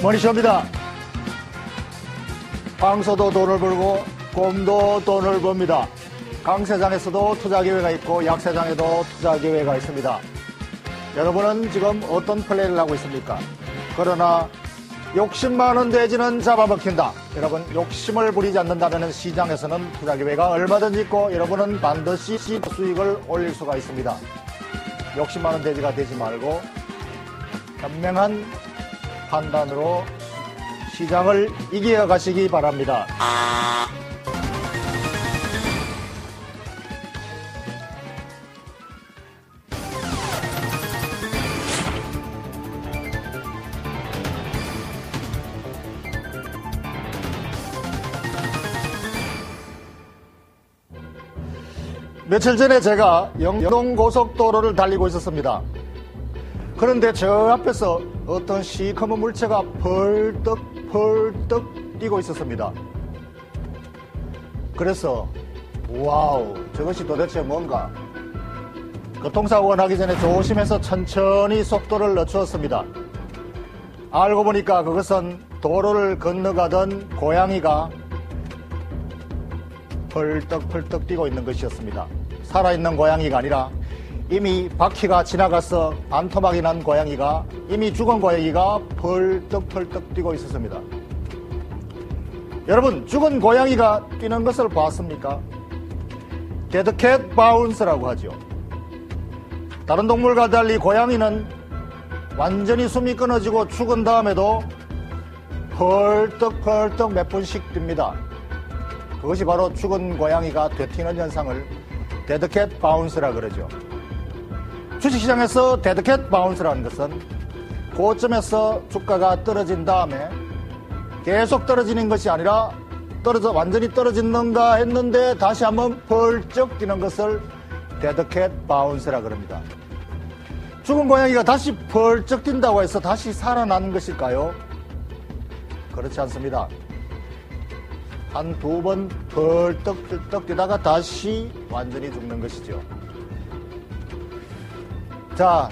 머니쇼입니다. 황소도 돈을 벌고 곰도 돈을 법니다. 강세장에서도 투자기회가 있고 약세장에도 투자기회가 있습니다. 여러분은 지금 어떤 플레이를 하고 있습니까? 그러나 욕심 많은 돼지는 잡아먹힌다. 여러분, 욕심을 부리지 않는다면 시장에서는 투자기회가 얼마든지 있고 여러분은 반드시 수익을 올릴 수가 있습니다. 욕심 많은 돼지가 되지 말고 현명한 판단으로 시장을 이겨가시기 바랍니다. 며칠 전에 제가 영동고속도로를 달리고 있었습니다. 그런데 저 앞에서 어떤 시커먼 물체가 펄떡 뛰고 있었습니다. 그래서 와우, 저것이 도대체 뭔가? 교통사고가 나기 전에 조심해서 천천히 속도를 늦추었습니다. 알고 보니까 그것은 도로를 건너가던 고양이가 펄떡 뛰고 있는 것이었습니다. 살아있는 고양이가 아니라 이미 바퀴가 지나가서 반토막이 난 고양이가, 이미 죽은 고양이가 펄떡 뛰고 있었습니다. 여러분, 죽은 고양이가 뛰는 것을 봤습니까? 데드캣 바운스라고 하죠. 다른 동물과 달리 고양이는 완전히 숨이 끊어지고 죽은 다음에도 펄떡 몇 분씩 뜁니다. 그것이 바로 죽은 고양이가 되튀는 현상을 데드캣 바운스라 그러죠. 주식시장에서 데드캣 바운스라는 것은 고점에서 주가가 떨어진 다음에 계속 떨어지는 것이 아니라 완전히 떨어지는가 했는데 다시 한번 펄쩍 뛰는 것을 데드캣 바운스라 그럽니다. 죽은 고양이가 다시 펄쩍 뛴다고 해서 다시 살아나는 것일까요? 그렇지 않습니다. 한 두 번 펄떡 뛰다가 다시 완전히 죽는 것이죠. 자,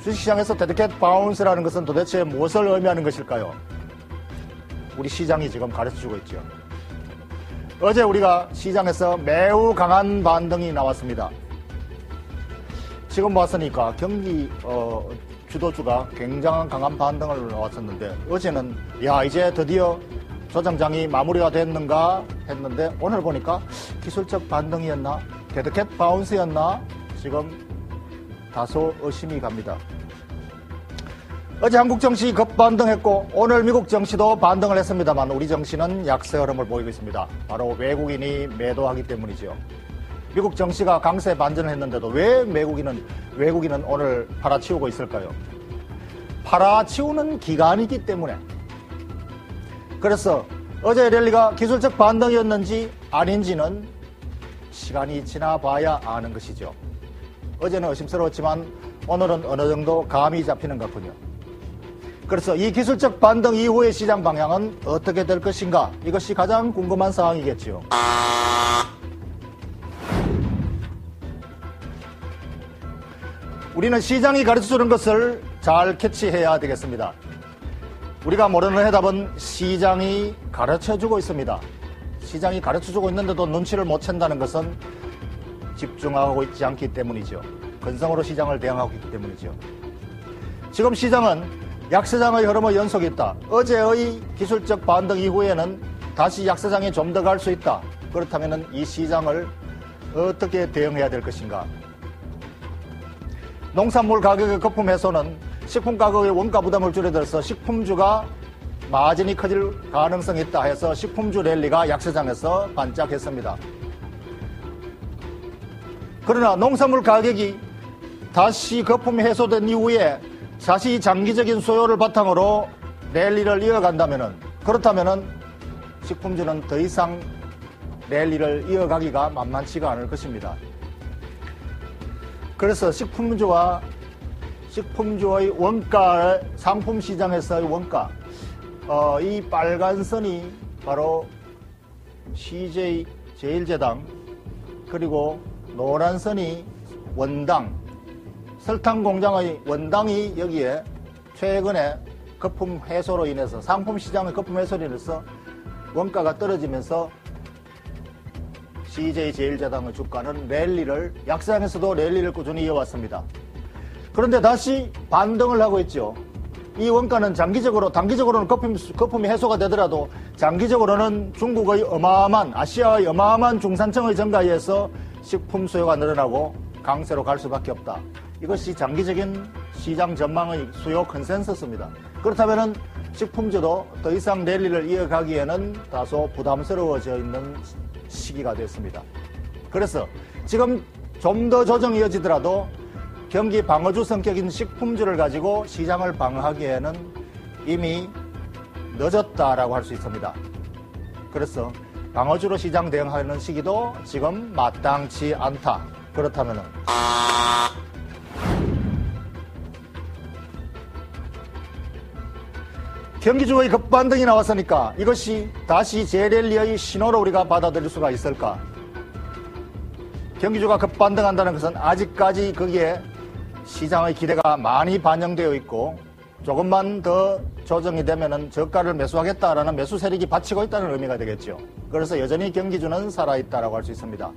주식시장에서 데드캣 바운스라는 것은 도대체 무엇을 의미하는 것일까요? 우리 시장이 지금 가르쳐주고 있죠. 어제 우리가 시장에서 매우 강한 반등이 나왔습니다. 지금 봤으니까 경기 주도주가 굉장한 강한 반등을 나왔었는데, 어제는 이제 드디어 조정장이 마무리가 됐는가 했는데, 오늘 보니까 기술적 반등이었나 데드캣 바운스였나 지금 다소 의심이 갑니다. 어제 한국 증시 급반등했고 오늘 미국 증시도 반등을 했습니다만 우리 증시는 약세 흐름을 보이고 있습니다. 바로 외국인이 매도하기 때문이죠. 미국 증시가 강세 반전을 했는데도 왜 외국인은 오늘 팔아치우고 있을까요? 팔아치우는 기간이기 때문에. 그래서 어제 랠리가 기술적 반등이었는지 아닌지는 시간이 지나봐야 아는 것이죠. 어제는 의심스러웠지만 오늘은 어느 정도 감이 잡히는 것 같군요. 그래서 이 기술적 반등 이후의 시장 방향은 어떻게 될 것인가? 이것이 가장 궁금한 사항이겠지요. 우리는 시장이 가르쳐주는 것을 잘 캐치해야 되겠습니다. 우리가 모르는 해답은 시장이 가르쳐주고 있습니다. 시장이 가르쳐주고 있는데도 눈치를 못 챈다는 것은 집중하고 있지 않기 때문이죠. 건성으로 시장을 대응하고 있기 때문이죠. 지금 시장은 약세장의 흐름의 연속이 있다. 어제의 기술적 반등 이후에는 다시 약세장에 좀 더 갈 수 있다. 그렇다면 이 시장을 어떻게 대응해야 될 것인가? 농산물 가격의 거품 해소는 식품 가격의 원가 부담을 줄여들어서 식품주가 마진이 커질 가능성이 있다 해서 식품주 랠리가 약세장에서 반짝했습니다. 그러나 농산물 가격이 다시 거품이 해소된 이후에 다시 장기적인 수요를 바탕으로 랠리를 그렇다면은 식품주는 더 이상 랠리를 이어가기가 만만치가 않을 것입니다. 그래서 식품주의 원가, 상품 시장에서의 원가, 이 빨간 선이 바로 CJ 제일제당, 그리고 노란 선이 원당, 설탕 공장의 원당이 여기에 최근에 거품 해소로 인해서 상품 시장의 거품 해소로 인해서 원가가 떨어지면서 CJ제일제당의 주가는 랠리를 약세장에서도 랠리를 꾸준히 이어왔습니다. 그런데 다시 반등을 하고 있죠. 이 원가는 장기적으로 단기적으로는 거품이 해소가 되더라도 장기적으로는 중국의 어마어마한 아시아의 어마어마한 중산층의 증가에 의해서 식품 수요가 늘어나고 강세로 갈 수밖에 없다. 이것이 장기적인 시장 전망의 수요 컨센서스입니다. 그렇다면 식품주도 더 이상 랠리를 이어가기에는 다소 부담스러워져 있는 시기가 됐습니다. 그래서 지금 좀 더 조정이 이어지더라도 경기 방어주 성격인 식품주를 가지고 시장을 방어하기에는 이미 늦었다라고 할 수 있습니다. 그래서 방어주로 시장 대응하는 시기도 지금 마땅치 않다. 그렇다면 경기주의 급반등이 나왔으니까 이것이 다시 재랠리의 신호로 우리가 받아들일 수가 있을까? 경기주가 급반등한다는 것은 아직까지 거기에 시장의 기대가 많이 반영되어 있고 조금만 더 조정이 되면은 저가를 매수하겠다라는 매수 세력이 받치고 있다는 의미가 되겠죠. 그래서 여전히 경기주는 살아있다라고 할 수 있습니다.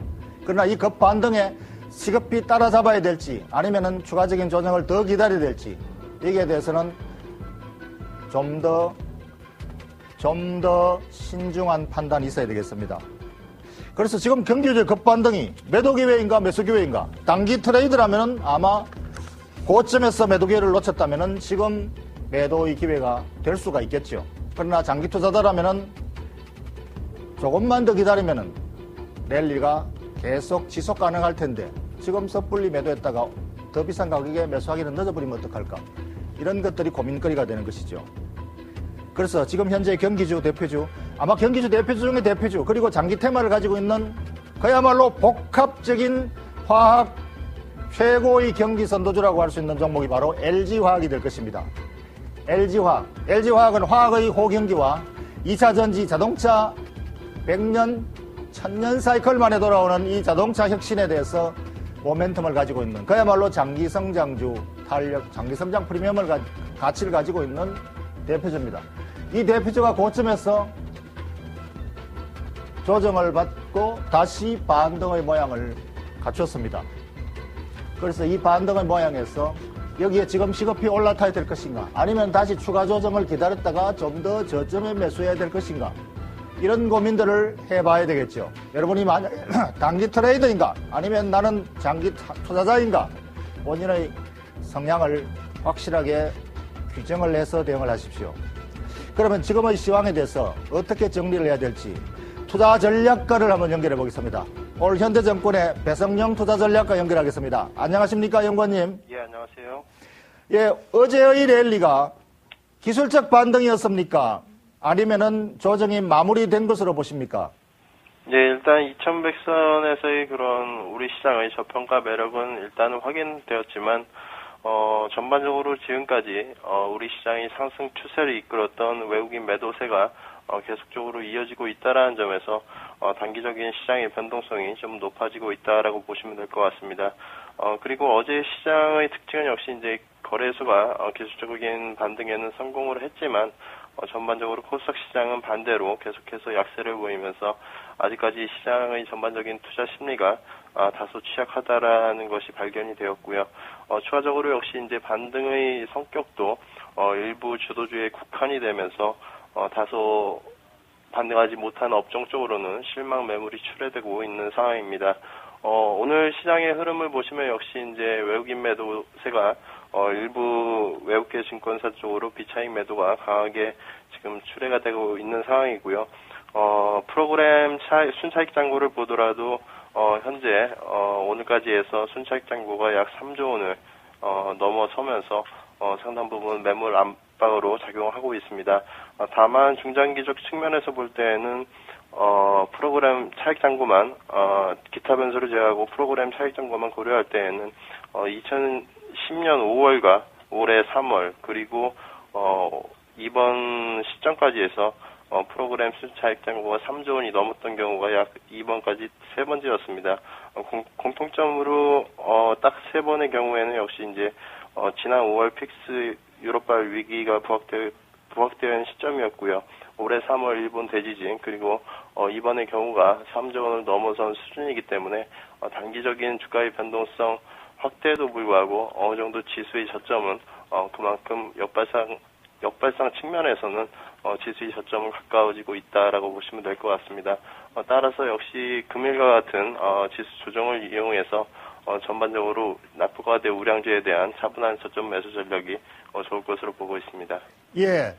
그러나 이 급반등에 시급히 따라잡아야 될지 아니면은 추가적인 조정을 더 기다려야 될지 여기에 대해서는 좀 더 신중한 판단이 있어야 되겠습니다. 그래서 지금 경기주의 급반등이 매도 기회인가 매수 기회인가? 단기 트레이드라면 아마 고점에서 매도 기회를 놓쳤다면 지금 매도의 기회가 될 수가 있겠죠. 그러나 장기 투자자라면 조금만 더 기다리면 랠리가 계속 지속 가능할 텐데 지금 섣불리 매도했다가 더 비싼 가격에 매수하기는 늦어버리면 어떡할까? 이런 것들이 고민거리가 되는 것이죠. 그래서 지금 현재 경기주 대표주, 아마 경기주 대표주 중에 대표주, 그리고 장기 테마를 가지고 있는 그야말로 복합적인 화학 최고의 경기 선도주라고 할 수 있는 종목이 바로 LG화학이 될 것입니다. LG화학은 화학의 호경기와 2차 전지 자동차 100년, 1000년 사이클 만에 돌아오는 이 자동차 혁신에 대해서 모멘텀을 가지고 있는 그야말로 장기 성장주, 탄력, 장기 성장 프리미엄을 가치를 가지고 있는 대표주입니다. 이 대표주가 고점에서 조정을 받고 다시 반등의 모양을 갖췄습니다. 그래서 이 반등의 모양에서 여기에 지금 시급히 올라타야 될 것인가 아니면 다시 추가 조정을 기다렸다가 좀 더 저점에 매수해야 될 것인가 이런 고민들을 해봐야 되겠죠. 여러분이 만약 단기 트레이더인가 아니면 나는 장기 투자자인가 본인의 성향을 확실하게 규정을 해서 대응을 하십시오. 그러면 지금의 시황에 대해서 어떻게 정리를 해야 될지 투자 전략가를 한번 연결해 보겠습니다. 오늘 현대증권의 배성영 투자전략가 연결하겠습니다. 안녕하십니까, 연구원님? 예, 안녕하세요. 예, 어제의 랠리가 기술적 반등이었습니까? 아니면은 조정이 마무리된 것으로 보십니까? 예, 일단 2100선에서의 그런 우리 시장의 저평가 매력은 일단은 확인되었지만, 전반적으로 지금까지, 우리 시장이 상승 추세를 이끌었던 외국인 매도세가 계속적으로 이어지고 있다라는 점에서 단기적인 시장의 변동성이 좀 높아지고 있다라고 보시면 될 것 같습니다. 그리고 어제 시장의 특징은 역시 이제 거래소가 기술적인 반등에는 성공을 했지만 전반적으로 코스닥 시장은 반대로 계속해서 약세를 보이면서 아직까지 시장의 전반적인 투자 심리가 다소 취약하다라는 것이 발견이 되었고요. 추가적으로 역시 이제 반등의 성격도 일부 주도주에 국한이 되면서 다소 반등하지 못한 업종 쪽으로는 실망 매물이 출회되고 있는 상황입니다. 오늘 시장의 흐름을 보시면 역시 이제 외국인 매도세가 일부 외국계 증권사 쪽으로 비차익 매도가 강하게 지금 출회가 되고 있는 상황이고요. 프로그램 순차익 잔고를 보더라도 현재 오늘까지 해서 순차익 잔고가 약 3조 원을 넘어서면서 상당 부분 매물 압박으로 작용하고 있습니다. 다만 중장기적 측면에서 볼 때에는 프로그램 차익 잔고만 기타 변수를 제외하고 프로그램 차익 잔고만 고려할 때에는 2010년 5월과 올해 3월 그리고 이번 시점까지 해서 프로그램 순차익 잔고가 3조 원이 넘었던 경우가 약 2번까지 3번째였습니다. 공통점으로 딱 3번의 경우에는 역시 이제 지난 5월 픽스 유럽발 위기가 부각되는 시점이었고요. 올해 3월 일본 대지진 그리고 이번의 경우가 3조 원을 넘어선 수준이기 때문에 단기적인 주가의 변동성 확대에도 불구하고 어느 정도 지수의 저점은 그만큼 역발상 측면에서는 지수의 저점은 가까워지고 있다라고 보시면 될 것 같습니다. 따라서 역시 금일과 같은 지수 조정을 이용해서 전반적으로 납부과대 우량주에 대한 차분한 저점 매수 전략이 좋을 것으로 보고 있습니다. 예.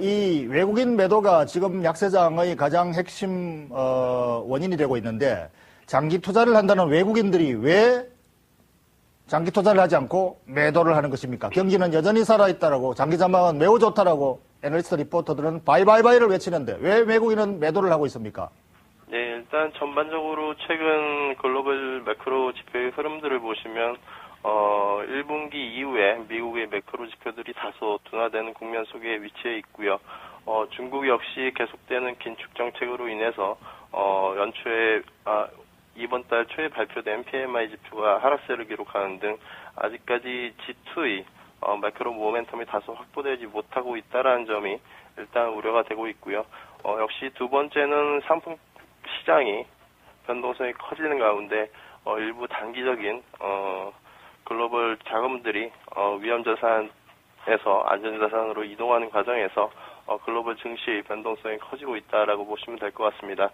이 외국인 매도가 지금 약세장의 가장 핵심 원인이 되고 있는데 장기 투자를 한다는 외국인들이 왜 장기 투자를 하지 않고 매도를 하는 것입니까? 경기는 여전히 살아있다라고 장기 전망은 매우 좋다라고 애널리스트 리포터들은 바이바이바이를 외치는데 왜 외국인은 매도를 하고 있습니까? 네, 일단 전반적으로 최근 글로벌 매크로 지표의 흐름들을 보시면 1분기 이후에 미국의 매크로 지표들이 다소 둔화되는 국면 속에 위치해 있고요. 중국 역시 계속되는 긴축 정책으로 인해서 연초에 이번 달 초에 발표된 PMI 지표가 하락세를 기록하는 등 아직까지 G2의 매크로 모멘텀이 다소 확보되지 못하고 있다는 점이 일단 우려가 되고 있고요. 역시 두 번째는 상품 시장이 변동성이 커지는 가운데 일부 단기적인 글로벌 자금들이 위험자산에서 안전자산으로 이동하는 과정에서 글로벌 증시의 변동성이 커지고 있다라고 보시면 될 것 같습니다.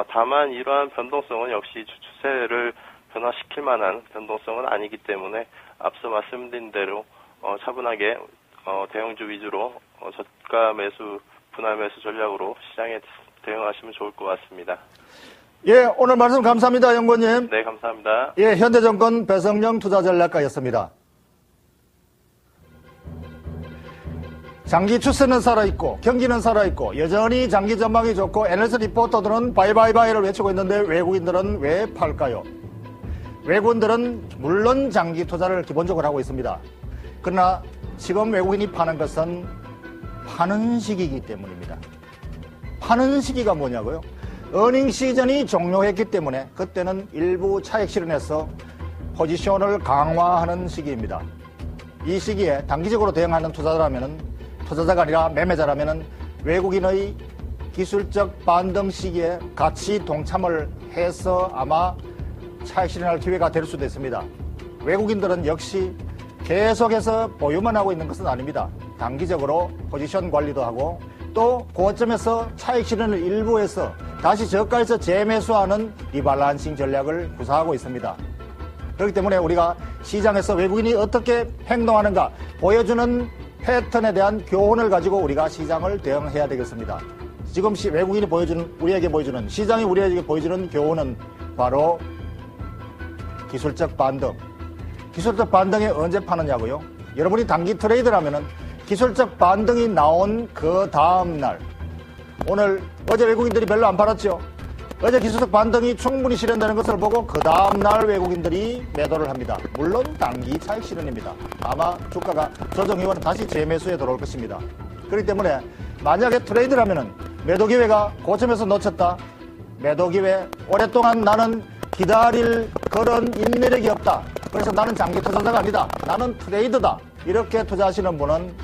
다만 이러한 변동성은 역시 추세를 변화시킬 만한 변동성은 아니기 때문에 앞서 말씀드린 대로 차분하게 대형주 위주로 저가 매수, 분할 매수 전략으로 시장에 대응하시면 좋을 것 같습니다. 예, 오늘 말씀 감사합니다, 연구원님. 네, 감사합니다. 예, 현대증권 배성영 투자전략가였습니다. 장기 추세는 살아있고 경기는 살아있고 여전히 장기 전망이 좋고 애널리스트 리포터들은 바이바이바이를 외치고 있는데 외국인들은 왜 팔까요? 외국인들은 물론 장기 투자를 기본적으로 하고 있습니다. 그러나 지금 외국인이 파는 것은 파는 시기이기 때문입니다. 파는 시기가 뭐냐고요? 어닝 시즌이 종료했기 때문에 그때는 일부 차익 실현해서 포지션을 강화하는 시기입니다. 이 시기에 단기적으로 대응하는 투자자가 아니라 매매자라면 외국인의 기술적 반등 시기에 같이 동참을 해서 아마 차익 실현할 기회가 될 수도 있습니다. 외국인들은 역시 계속해서 보유만 하고 있는 것은 아닙니다. 단기적으로 포지션 관리도 하고 또 고점에서 차익 실현을 일부 해서 다시 저가에서 재매수하는 리밸런싱 전략을 구사하고 있습니다. 그렇기 때문에 우리가 시장에서 외국인이 어떻게 행동하는가 보여주는 패턴에 대한 교훈을 가지고 우리가 시장을 대응해야 되겠습니다. 지금 외국인이 우리에게 보여주는, 시장이 우리에게 보여주는 교훈은 바로 기술적 반등. 기술적 반등이 언제 파느냐고요? 여러분이 단기 트레이드라면은 기술적 반등이 나온 그 다음날, 어제 외국인들이 별로 안 팔았죠? 어제 기술적 반등이 충분히 실현되는 것을 보고 그 다음날 외국인들이 매도를 합니다. 물론 단기 차익 실현입니다. 아마 주가가 조정 이후는 다시 재매수에 들어올 것입니다. 그렇기 때문에 만약에 트레이드라면은 매도 기회가 고점에서 놓쳤다. 매도 기회, 오랫동안 나는 기다릴 그런 인내력이 없다. 그래서 나는 장기 투자자가 아니다. 나는 트레이드다. 이렇게 투자하시는 분은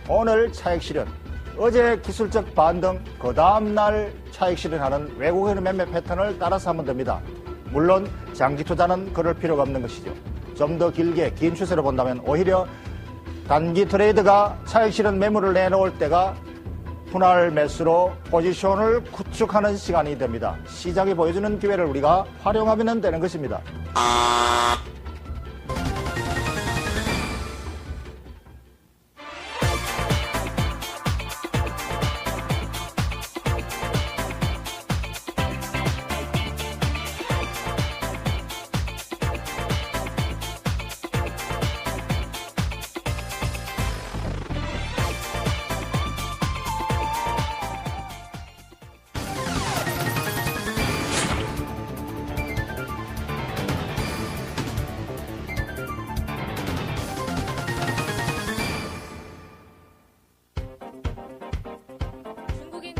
오늘 차익 실현, 어제 기술적 반등, 그 다음날 차익 실현하는 외국인의 매매 패턴을 따라서 하면 됩니다. 물론 장기 투자는 그럴 필요가 없는 것이죠. 좀 더 길게 긴 추세로 본다면 오히려 단기 트레이드가 차익 실현 매물을 내놓을 때가 분할 매수로 포지션을 구축하는 시간이 됩니다. 시장이 보여주는 기회를 우리가 활용하면 되는 것입니다.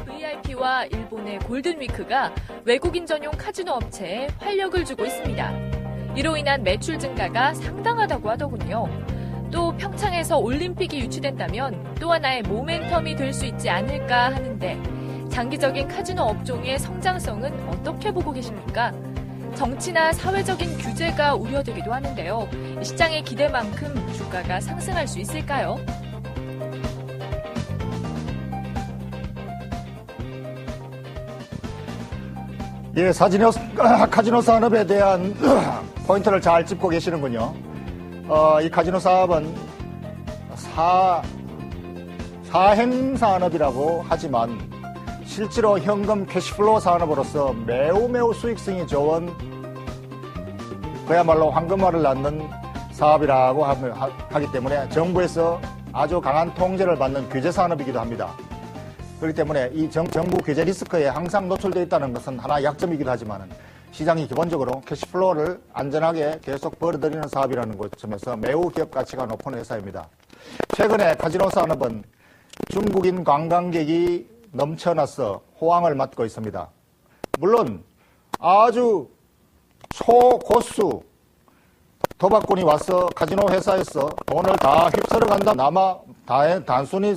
VIP와 일본의 골든위크가 외국인 전용 카지노 업체에 활력을 주고 있습니다. 이로 인한 매출 증가가 상당하다고 하더군요. 또 평창에서 올림픽이 유치된다면 또 하나의 모멘텀이 될 수 있지 않을까 하는데 장기적인 카지노 업종의 성장성은 어떻게 보고 계십니까? 정치나 사회적인 규제가 우려되기도 하는데요. 시장의 기대만큼 주가가 상승할 수 있을까요? 예, 카지노 산업에 대한 포인트를 잘 짚고 계시는군요. 이 카지노 사업은 사행 산업이라고 하지만 실제로 현금 캐시플로우 산업으로서 매우 수익성이 좋은 그야말로 황금알을 낳는 사업이라고 하기 때문에 정부에서 아주 강한 통제를 받는 규제 산업이기도 합니다. 그렇기 때문에 이 정부 규제 리스크에 항상 노출되어 있다는 것은 하나의 약점이기도 하지만 시장이 기본적으로 캐시플로우를 안전하게 계속 벌어들이는 사업이라는 점에서 매우 기업 가치가 높은 회사입니다. 최근에 카지노 산업은 중국인 관광객이 넘쳐나서 호황을 맞고 있습니다. 물론 아주 초고수 도박꾼이 와서 카지노 회사에서 돈을 다 휩쓸어 간다. 아마 단순히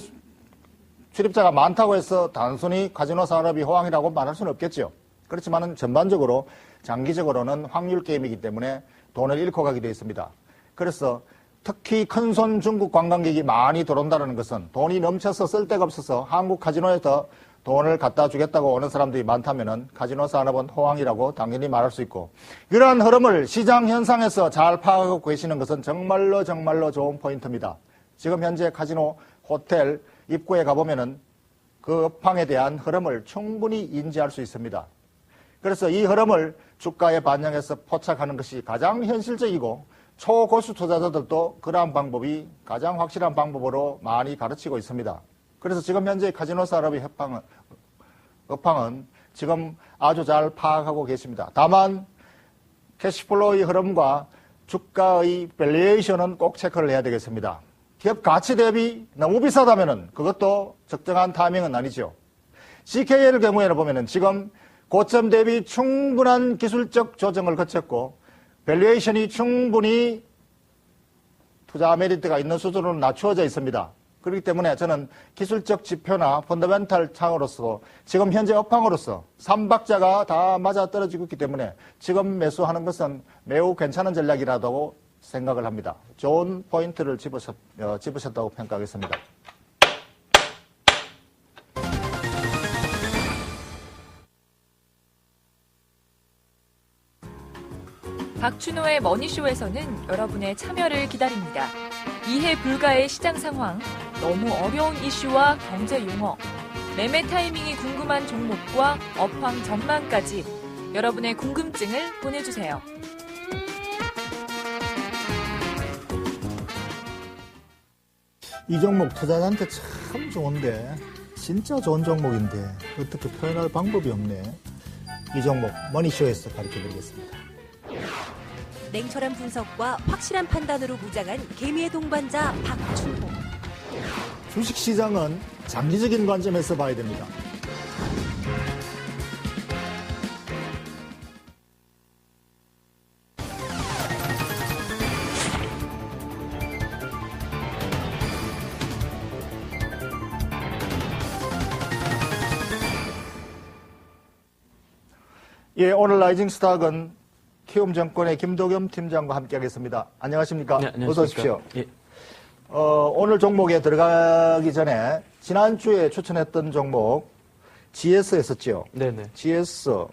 출입자가 많다고 해서 단순히 카지노 산업이 호황이라고 말할 수는 없겠죠. 그렇지만 전반적으로 장기적으로는 확률 게임이기 때문에 돈을 잃고 가게 되어 있습니다. 그래서 특히 큰손 중국 관광객이 많이 들어온다는 것은 돈이 넘쳐서 쓸 데가 없어서 한국 카지노에서 돈을 갖다 주겠다고 오는 사람들이 많다면 카지노 산업은 호황이라고 당연히 말할 수 있고, 이러한 흐름을 시장 현상에서 잘 파악하고 계시는 것은 정말로 좋은 포인트입니다. 지금 현재 카지노 호텔 입구에 가보면은 그 업황에 대한 흐름을 충분히 인지할 수 있습니다. 그래서 이 흐름을 주가에 반영해서 포착하는 것이 가장 현실적이고 초고수 투자자들도 그러한 방법이 가장 확실한 방법으로 많이 가르치고 있습니다. 그래서 지금 현재 카지노 산업의 업황은 지금 아주 잘 파악하고 계십니다. 다만 캐시플로우의 흐름과 주가의 밸류에이션은 꼭 체크를 해야 되겠습니다. 기업 가치 대비 너무 비싸다면은 그것도 적정한 타이밍은 아니죠. CKL의 경우에는 보면은 지금 고점 대비 충분한 기술적 조정을 거쳤고 밸류에이션이 충분히 투자 메리트가 있는 수준으로 낮추어져 있습니다. 그렇기 때문에 저는 기술적 지표나 펀더멘탈 창으로서 지금 현재 업황으로서 3박자가 다 맞아 떨어지고 있기 때문에 지금 매수하는 것은 매우 괜찮은 전략이라고 생각을 합니다. 좋은 포인트를 집으셨다고 평가하겠습니다. 박준호의 머니쇼에서는 여러분의 참여를 기다립니다. 이해 불가의 시장 상황, 너무 어려운 이슈와 경제 용어, 매매 타이밍이 궁금한 종목과 업황 전망까지 여러분의 궁금증을 보내주세요. 이 종목 투자자한테 참 좋은데, 진짜 좋은 종목인데 어떻게 표현할 방법이 없네. 이 종목 머니쇼에서 가르쳐드리겠습니다. 냉철한 분석과 확실한 판단으로 무장한 개미의 동반자 박준호. 주식시장은 장기적인 관점에서 봐야 됩니다. 예, 오늘 라이징 스탁은 키움증권의 김도겸 팀장과 함께하겠습니다. 안녕하십니까? 네, 안녕하십니까? 어서 오십시오. 예. 오늘 종목에 들어가기 전에 지난주에 추천했던 종목 GS였었죠. 네네. GS,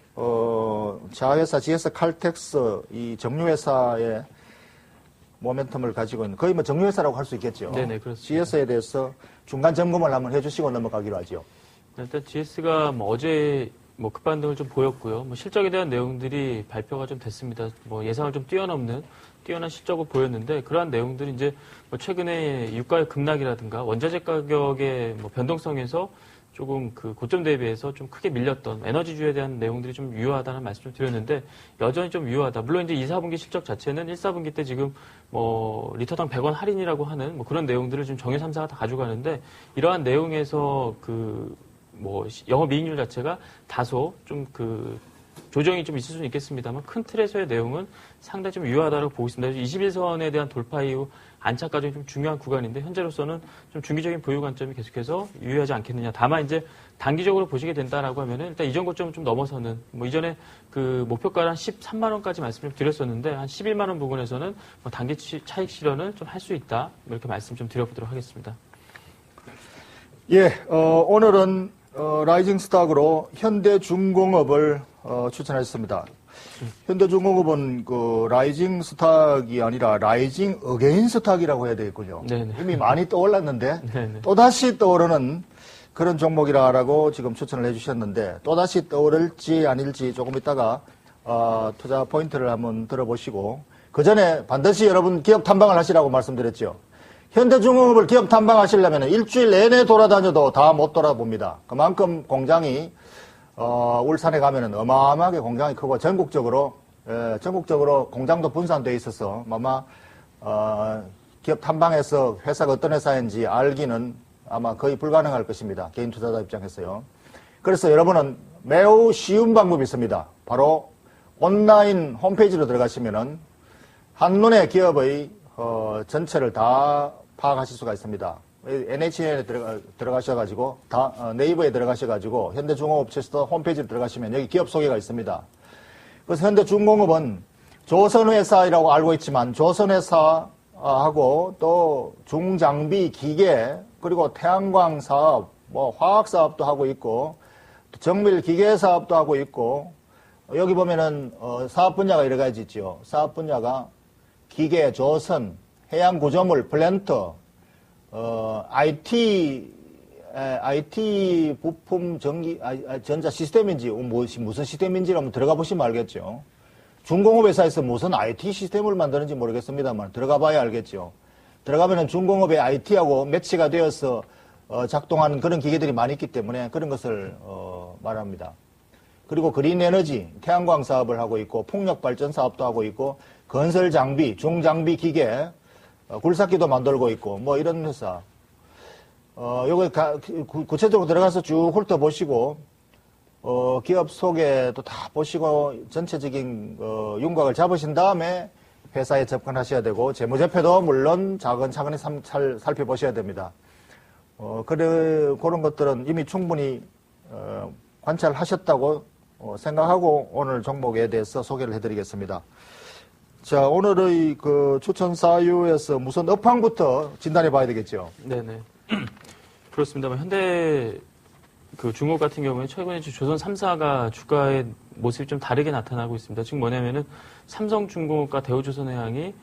자회사 GS 칼텍스 이 정유회사의 모멘텀을 가지고 있는, 거의 뭐 정유회사라고 할 수 있겠죠. 네네, 그렇습니다. GS에 대해서 중간 점검을 한번 해주시고 넘어가기로 하죠. 일단 GS가 어제 급반등을 좀 보였고요. 실적에 대한 내용들이 발표가 좀 됐습니다. 예상을 좀 뛰어넘는 뛰어난 실적을 보였는데, 그러한 내용들이 이제 최근에 유가의 급락이라든가 원자재 가격의 변동성에서 조금 그 고점 대비해서 좀 크게 밀렸던 에너지주에 대한 내용들이 좀 유효하다는 말씀 좀 드렸는데, 여전히 좀 유효하다. 물론 이제 2, 4분기 실적 자체는 1, 4분기 때 지금 리터당 100원 할인이라고 하는 그런 내용들을 지금 정유 3사가 다 가져가는데, 이러한 내용에서 영업이익률 자체가 다소 좀 조정이 좀 있을 수는 있겠습니다만 큰 틀에서의 내용은 상당히 좀 유효하다고 보고 있습니다. 21선에 대한 돌파 이후 안착 과정이 좀 중요한 구간인데 현재로서는 좀 중기적인 보유 관점이 계속해서 유효하지 않겠느냐. 다만 이제 단기적으로 보시게 된다라고 하면은 일단 이전 고점을 좀 넘어서는 뭐 이전에 그 목표가를 한 13만 원까지 말씀 좀 드렸었는데 한 11만 원 부분에서는 뭐 단기 차익 실현을 좀 할 수 있다. 이렇게 말씀 좀 드려보도록 하겠습니다. 예, 오늘은 라이징 스탁으로 현대중공업을 추천하셨습니다. 현대중공업은 그 라이징 스탁이 아니라 라이징 어게인 스탁이라고 해야 되겠군요. 네네. 이미 많이 떠올랐는데 네네. 또다시 떠오르는 그런 종목이라고 지금 추천을 해주셨는데 또다시 떠오를지 아닐지 조금 이따가 투자 포인트를 한번 들어보시고 그 전에 반드시 여러분 기업 탐방을 하시라고 말씀드렸죠. 현대중공업을 기업 탐방하시려면 일주일 내내 돌아다녀도 다 못 돌아봅니다. 그만큼 공장이 울산에 가면은 어마어마하게 공장이 크고 전국적으로 공장도 분산되어 있어서 아마 기업 탐방에서 회사가 어떤 회사인지 알기는 아마 거의 불가능할 것입니다. 개인 투자자 입장에서요. 그래서 여러분은 매우 쉬운 방법이 있습니다. 바로 온라인 홈페이지로 들어가시면은 한눈에 기업의 전체를 다 파악하실 수가 있습니다. NHN에 들어가셔가지고 네이버에 들어가셔가지고 현대중공업체에서 홈페이지에 들어가시면 여기 기업 소개가 있습니다. 그래서 현대중공업은 조선회사라고 알고 있지만 조선회사하고 또 중장비 기계 그리고 태양광 사업, 뭐 화학 사업도 하고 있고 정밀 기계 사업도 하고 있고 여기 보면은 사업 분야가 여러 가지 있죠. 사업 분야가 기계, 조선, 해양 구조물, 플랜터, IT 부품 전자 시스템인지 무슨 시스템인지 한번 들어가 보시면 알겠죠. 중공업회사에서 무슨 IT 시스템을 만드는지 모르겠습니다만 들어가 봐야 알겠죠. 들어가면은 중공업의 IT하고 매치가 되어서 작동하는 그런 기계들이 많이 있기 때문에 그런 것을 말합니다. 그리고 그린 에너지, 태양광 사업을 하고 있고 풍력 발전 사업도 하고 있고 건설 장비, 중장비 기계, 굴삭기도 만들고 있고 뭐 이런 회사. 요거 구체적으로 들어가서 쭉 훑어보시고 기업 소개도 다 보시고 전체적인 윤곽을 잡으신 다음에 회사에 접근하셔야 되고 재무제표도 물론 차근차근히 살펴보셔야 됩니다. 그런 것들은 이미 충분히 관찰하셨다고 생각하고 오늘 종목에 대해서 소개를 해드리겠습니다. 자, 오늘의 그 추천 사유에서 무슨 업황부터 진단해 봐야 되겠죠? 네네. 그렇습니다. 현대 그 중국 같은 경우에 최근에 조선 3사가 주가의 모습이 좀 다르게 나타나고 있습니다. 지금 뭐냐면은 삼성중공업과 대우조선해양이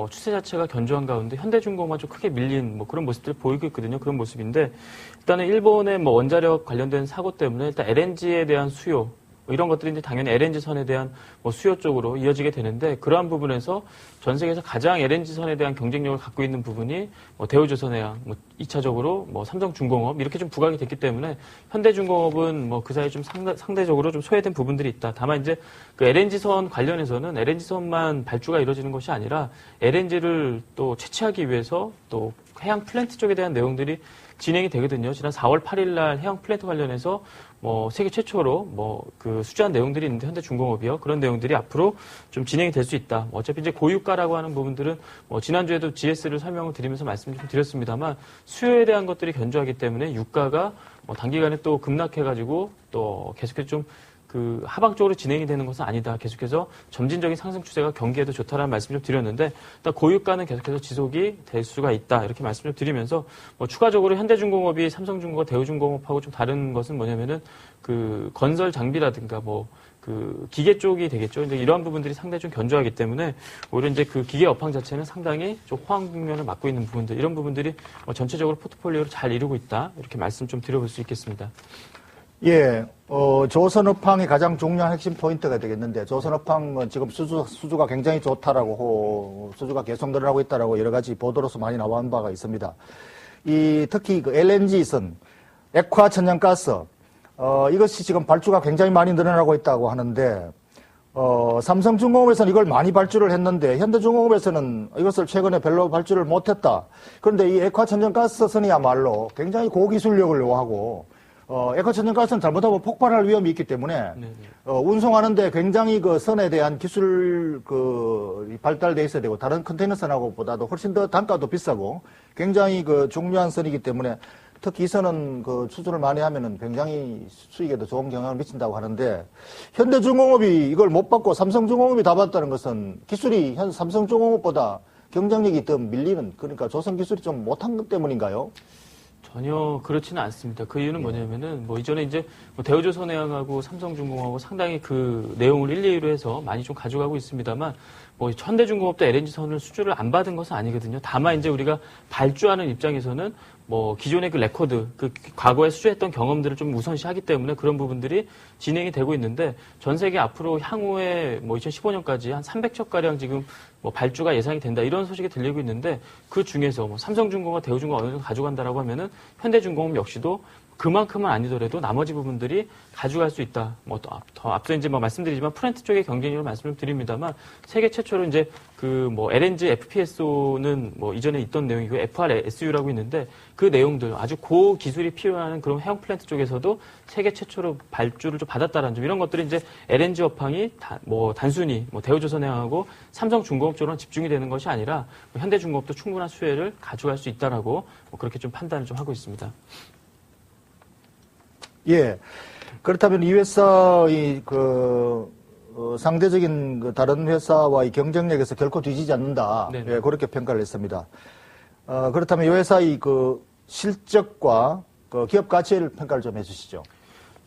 추세 자체가 견조한 가운데 현대중공업만 좀 크게 밀린 그런 모습들을 보이고 있거든요. 그런 모습인데 일단은 일본의 원자력 관련된 사고 때문에 일단 LNG에 대한 수요 이런 것들이 이제 당연히 LNG 선에 대한 수요 쪽으로 이어지게 되는데 그러한 부분에서 전 세계에서 가장 LNG 선에 대한 경쟁력을 갖고 있는 부분이 대우조선해양, 2차적으로 삼성중공업 이렇게 좀 부각이 됐기 때문에 현대중공업은 그 사이에 좀 상대적으로 좀 소외된 부분들이 있다. 다만 이제 그 LNG 선 관련해서는 LNG 선만 발주가 이루어지는 것이 아니라 LNG를 또 채취하기 위해서 또 해양 플랜트 쪽에 대한 내용들이 진행이 되거든요. 지난 4월 8일 날 해양 플랜트 관련해서 세계 최초로 그 수주한 내용들이 있는데 현대중공업이요. 그런 내용들이 앞으로 좀 진행이 될 수 있다. 어차피 이제 고유가라고 하는 부분들은 지난주에도 GS를 설명을 드리면서 말씀 좀 드렸습니다만 수요에 대한 것들이 견조하기 때문에 유가가 단기간에 또 급락해가지고 또 계속해서 좀 그 하방적으로 진행이 되는 것은 아니다. 계속해서 점진적인 상승 추세가 경기에도 좋다라는 말씀 좀 드렸는데 일단 고유가는 계속해서 지속이 될 수가 있다. 이렇게 말씀 좀 드리면서 추가적으로 현대중공업이 삼성중공업, 대우중공업하고 좀 다른 것은 뭐냐면은 그 건설 장비라든가 그 기계 쪽이 되겠죠. 이제 이러한 부분들이 상당히 좀 견조하기 때문에 오히려 이제 그 기계 업황 자체는 상당히 좀 호황 국면을 맞고 있는 부분들 이런 부분들이 전체적으로 포트폴리오를 잘 이루고 있다. 이렇게 말씀 좀 드려볼 수 있겠습니다. 예, 조선업황이 가장 중요한 핵심 포인트가 되겠는데, 조선업황은 지금 수주가 굉장히 좋다라고, 수주가 계속 늘어나고 있다라고 여러 가지 보도로서 많이 나온 바가 있습니다. 특히 그 LNG선, 액화 천연가스, 이것이 지금 발주가 굉장히 많이 늘어나고 있다고 하는데, 삼성중공업에서는 이걸 많이 발주를 했는데, 현대중공업에서는 이것을 최근에 별로 발주를 못했다. 그런데 이 액화 천연가스선이야말로 굉장히 고기술력을 요하고, 액화천연가스는 잘못하면 폭발할 위험이 있기 때문에 네네. 운송하는데 굉장히 그 선에 대한 기술 발달돼 있어야 되고 다른 컨테이너선하고보다도 훨씬 더 단가도 비싸고 굉장히 그 중요한 선이기 때문에 특히 이 선은 그 수주를 많이 하면은 굉장히 수익에도 좋은 영향을 미친다고 하는데 현대중공업이 이걸 못 받고 삼성중공업이 다 받았다는 것은 기술이 삼성중공업보다 경쟁력이 더 밀리는 그러니까 조선 기술이 좀 못한 것 때문인가요? 전혀 그렇지는 않습니다. 그 이유는 뭐냐면은 뭐 이전에 이제 뭐 대우조선해양하고 삼성중공업하고 상당히 그 내용을 일례로 해서 많이 좀 가져가고 있습니다만 뭐 현대중공업도 LNG선을 수주를 안 받은 것은 아니거든요. 다만 이제 우리가 발주하는 입장에서는 뭐 기존의 그 레코드, 그 과거에 수주했던 경험들을 좀 우선시하기 때문에 그런 부분들이 진행이 되고 있는데 전 세계 앞으로 향후에 뭐 2015년까지 한 300척 가량 지금 뭐 발주가 예상이 된다 이런 소식이 들리고 있는데 그 중에서 뭐 삼성중공업, 대우중공업 어느 정도 가져간다라고 하면은 현대중공업 역시도 그만큼은 아니더라도 나머지 부분들이 가져갈 수 있다. 뭐 더 앞서 이제 뭐 말씀드리지만 프렌트 쪽의 경쟁력을 말씀을 드립니다만 세계 최초로 이제 그 뭐 LNG FPSO는 뭐 이전에 있던 내용이고 FRSU라고 있는데 그 내용들 아주 고 기술이 필요한 그런 해양 플랜트 쪽에서도 세계 최초로 발주를 좀 받았다라는 점 이런 것들이 이제 LNG 업황이 뭐 단순히 뭐 대우조선해양하고 삼성중공업 쪽으로는 집중이 되는 것이 아니라 뭐 현대중공업도 충분한 수혜를 가져갈 수 있다라고 뭐 그렇게 좀 판단을 좀 하고 있습니다. 예. 그렇다면 이 회사의 상대적인 그 다른 회사와의 경쟁력에서 결코 뒤지지 않는다. 예, 그렇게 평가를 했습니다. 그렇다면 이 회사의 그 실적과 그 기업 가치를 평가를 좀 해주시죠.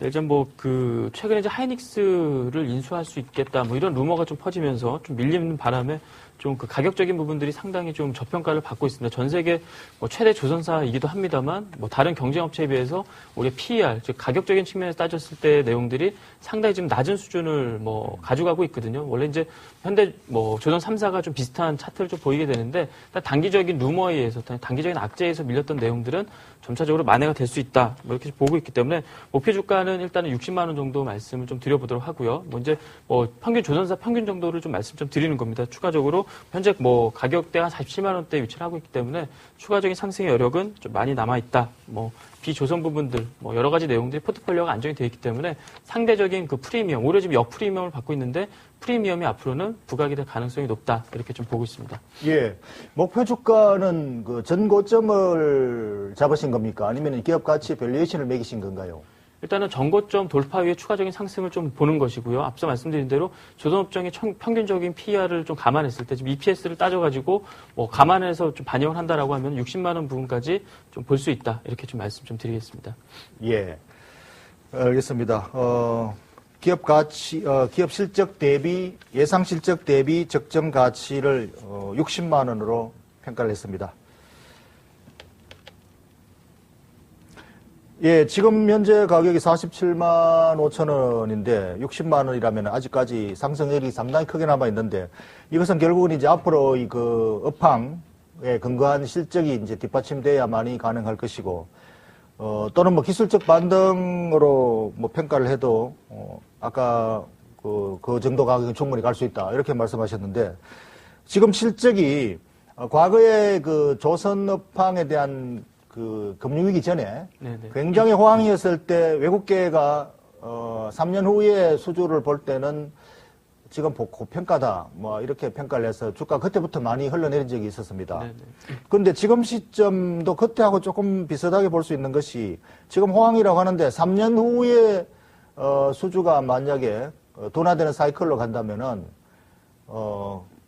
일단 뭐 그 최근에 이제 하이닉스를 인수할 수 있겠다 뭐 이런 루머가 좀 퍼지면서 좀 밀리는 바람에 좀 그 가격적인 부분들이 상당히 좀 저평가를 받고 있습니다. 전 세계 뭐 최대 조선사이기도 합니다만 뭐 다른 경쟁업체에 비해서 우리 PER 즉 가격적인 측면에서 따졌을 때 내용들이 상당히 좀 낮은 수준을 뭐 가져가고 있거든요. 원래 이제 현대 뭐 조선 3사가 좀 비슷한 차트를 좀 보이게 되는데 단기적인 루머에 의해서 단기적인 악재에 의해서 밀렸던 내용들은 점차적으로 만회가 될 수 있다. 뭐 이렇게 보고 있기 때문에 목표 주가는 일단은 60만 원 정도 말씀을 좀 드려보도록 하고요. 뭐 이제 뭐 평균 조선사 평균 정도를 좀 말씀 좀 드리는 겁니다. 추가적으로 현재 뭐 가격대가 47만 원대 위치를 하고 있기 때문에 추가적인 상승의 여력은 좀 많이 남아 있다. 뭐 비조선 부분들 뭐 여러 가지 내용들이 포트폴리오가 안정이 되어 있기 때문에 상대적인 그 프리미엄 오히려 지금 역프리미엄을 받고 있는데 프리미엄이 앞으로는 부각이 될 가능성이 높다. 이렇게 좀 보고 있습니다. 예. 목표 주가는 그 전고점을 잡으신 겁니까? 아니면 기업 가치 밸류에이션을 매기신 건가요? 일단은 전고점 돌파 위에 추가적인 상승을 좀 보는 것이고요. 앞서 말씀드린 대로 조선업종의 평균적인 PER을 좀 감안했을 때 지금 EPS를 따져가지고 뭐 감안해서 좀 반영을 한다라고 하면 60만 원 부분까지 좀 볼 수 있다. 이렇게 좀 말씀 좀 드리겠습니다. 예. 알겠습니다. 기업 가치, 기업 실적 대비, 예상 실적 대비 적정 가치를 60만 원으로 평가를 했습니다. 예, 지금 현재 가격이 47만 5천 원인데 60만 원이라면 아직까지 상승률이 상당히 크게 남아 있는데 이것은 결국은 이제 앞으로 그 업황에 근거한 실적이 이제 뒷받침돼야만이 가능할 것이고 또는 뭐 기술적 반등으로 뭐 평가를 해도 아까 그 정도 가격은 충분히 갈 수 있다 이렇게 말씀하셨는데 지금 실적이 과거에 그 조선 업황에 대한 그 금융위기 전에 네네. 굉장히 호황이었을 때 외국계가 3년 후에 수주를 볼 때는 지금 고평가다 뭐 이렇게 평가를 해서 주가 그때부터 많이 흘러내린 적이 있었습니다. 그런데 지금 시점도 그때하고 조금 비슷하게 볼 수 있는 것이 지금 호황이라고 하는데 3년 후에 수주가 만약에 둔화되는 사이클로 간다면은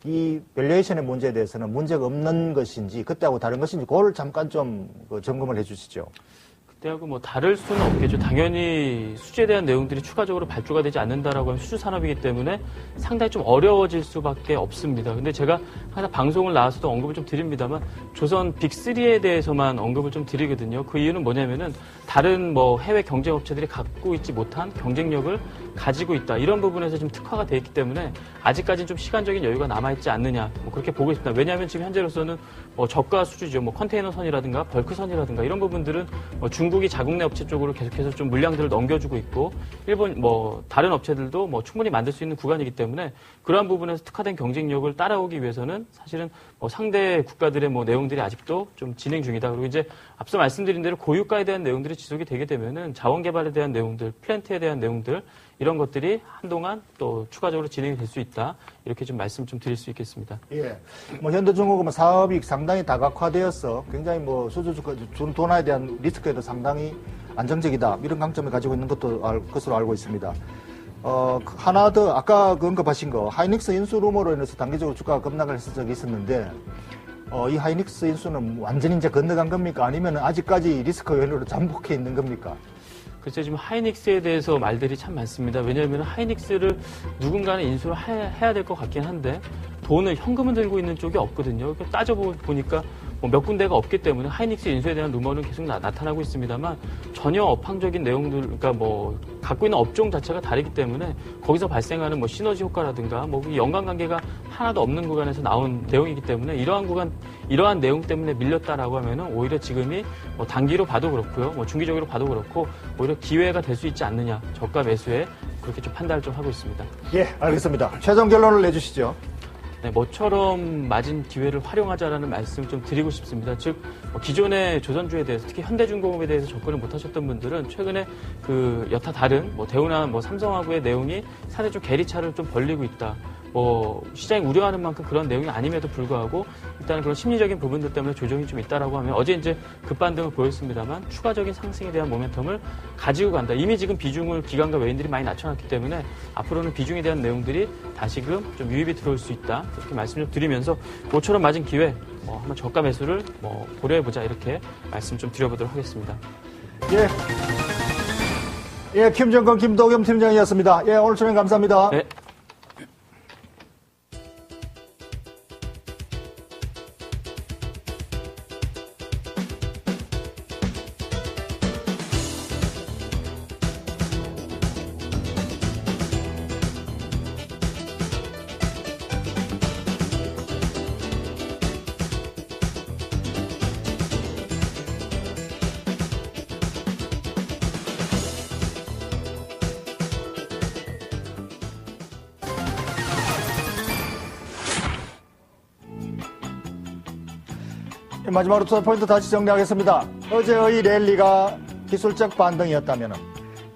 이 밸류에이션의 문제에 대해서는 문제가 없는 것인지 그때하고 다른 것인지 그걸 잠깐 좀 점검을 해 주시죠. 그때하고 뭐 다를 수는 없겠죠. 당연히 수주에 대한 내용들이 추가적으로 발주가 되지 않는다라고 하면 수주 산업이기 때문에 상당히 좀 어려워질 수밖에 없습니다. 근데 제가 항상 방송을 나와서도 언급을 좀 드립니다만 조선 빅3에 대해서만 언급을 좀 드리거든요. 그 이유는 뭐냐면은 다른 뭐 해외 경쟁업체들이 갖고 있지 못한 경쟁력을 가지고 있다. 이런 부분에서 좀 특화가 되어 있기 때문에 아직까지는 좀 시간적인 여유가 남아있지 않느냐. 뭐 그렇게 보고 있습니다. 왜냐하면 지금 현재로서는 뭐 저가 수주죠. 뭐 컨테이너선이라든가 벌크선이라든가 이런 부분들은 뭐 중국이 자국내 업체 쪽으로 계속해서 좀 물량들을 넘겨주고 있고 일본 뭐 다른 업체들도 뭐 충분히 만들 수 있는 구간이기 때문에 그러한 부분에서 특화된 경쟁력을 따라오기 위해서는 사실은 상대 국가들의 내용들이 아직도 좀 진행 중이다. 그리고 이제 앞서 말씀드린 대로 고유가에 대한 내용들이 지속이 되게 되면은 자원 개발에 대한 내용들, 플랜트에 대한 내용들 이런 것들이 한동안 또 추가적으로 진행이 될 수 있다. 이렇게 좀 말씀 좀 드릴 수 있겠습니다. 예. 현대중공업은 사업이 상당히 다각화되어서 굉장히 준 돈에 대한 리스크에도 상당히 안정적이다. 이런 강점을 가지고 있는 것으로 알고 있습니다. 하나 더, 아까 언급하신 거, 하이닉스 인수 루머로 인해서 단기적으로 주가가 급락을 했을 적이 있었는데, 이 하이닉스 인수는 완전히 이제 건너간 겁니까? 아니면 아직까지 리스크 요인으로 잠복해 있는 겁니까? 글쎄 지금 하이닉스에 대해서 말들이 참 많습니다. 왜냐하면 하이닉스를 누군가는 인수를 해야 될 것 같긴 한데 현금은 들고 있는 쪽이 없거든요. 따져보니까 몇 군데가 없기 때문에 하이닉스 인수에 대한 루머는 계속 나타나고 있습니다만 전혀 업황적인 내용들, 그러니까 갖고 있는 업종 자체가 다르기 때문에 거기서 발생하는 시너지 효과라든가 연관관계가 하나도 없는 구간에서 나온 내용이기 때문에 이러한 내용 때문에 밀렸다라고 하면은 오히려 지금이 단기로 봐도 그렇고요, 중기적으로 봐도 그렇고 오히려 기회가 될 수 있지 않느냐, 저가 매수에 그렇게 좀 판단을 좀 하고 있습니다. 예, 알겠습니다. 최종 결론을 내주시죠. 네, 모처럼 맞은 기회를 활용하자라는 말씀을 좀 드리고 싶습니다. 즉, 기존의 조선주에 대해서, 특히 현대중공업에 대해서 접근을 못하셨던 분들은 최근에 여타 다른 대우나 삼성하고의 내용이 사실 좀 괴리차를 좀 벌리고 있다. 시장이 우려하는 만큼 그런 내용이 아님에도 불구하고 일단 그런 심리적인 부분들 때문에 조정이 좀 있다라고 하면 어제 이제 급반등을 보였습니다만 추가적인 상승에 대한 모멘텀을 가지고 간다. 이미 지금 비중을 기관과 외인들이 많이 낮춰놨기 때문에 앞으로는 비중에 대한 내용들이 다시금 좀 유입이 들어올 수 있다. 이렇게 말씀 좀 드리면서 모처럼 맞은 기회 한번 저가 매수를 고려해보자 이렇게 말씀 좀 드려보도록 하겠습니다. 예, 김정건, 김도겸 팀장이었습니다. 예, 오늘 출연 감사합니다. 네. 마지막으로 투자 포인트 다시 정리하겠습니다. 어제의 랠리가 기술적 반등이었다면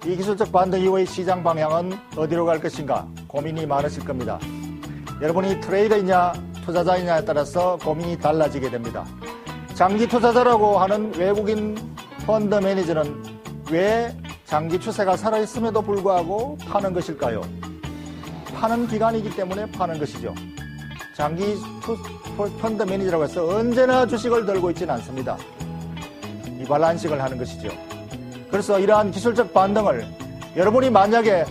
이 기술적 반등 이후의 시장 방향은 어디로 갈 것인가 고민이 많으실 겁니다. 여러분이 트레이더이냐 투자자이냐에 따라서 고민이 달라지게 됩니다. 장기 투자자라고 하는 외국인 펀드 매니저는 왜 장기 추세가 살아있음에도 불구하고 파는 것일까요? 파는 기간이기 때문에 파는 것이죠. 장기 펀드 매니저라고 해서 언제나 주식을 들고 있지는 않습니다. 이발란식을 하는 것이죠. 그래서 이러한 기술적 반등을 여러분이 만약에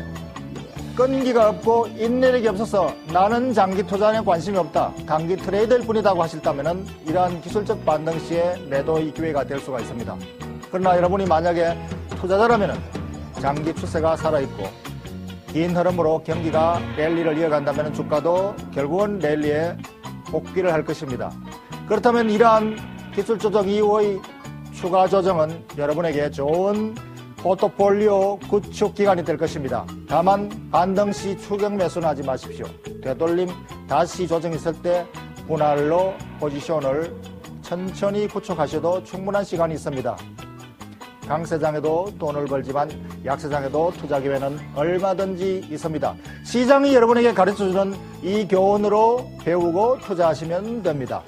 끈기가 없고 인내력이 없어서 나는 장기 투자에 관심이 없다, 단기 트레이드일 뿐이라고 하실다면 이러한 기술적 반등 시에 매도의 기회가 될 수가 있습니다. 그러나 여러분이 만약에 투자자라면 장기 추세가 살아있고 긴 흐름으로 경기가 랠리를 이어간다면 주가도 결국은 랠리에 복귀를 할 것입니다. 그렇다면 이러한 기술 조정 이후의 추가 조정은 여러분에게 좋은 포트폴리오 구축 기간이 될 것입니다. 다만 반등 시 추격 매수는 하지 마십시오. 되돌림 다시 조정이 있을 때 분할로 포지션을 천천히 구축하셔도 충분한 시간이 있습니다. 강세장에도 돈을 벌지만 약세장에도 투자 기회는 얼마든지 있습니다. 시장이 여러분에게 가르쳐주는 이 교훈으로 배우고 투자하시면 됩니다.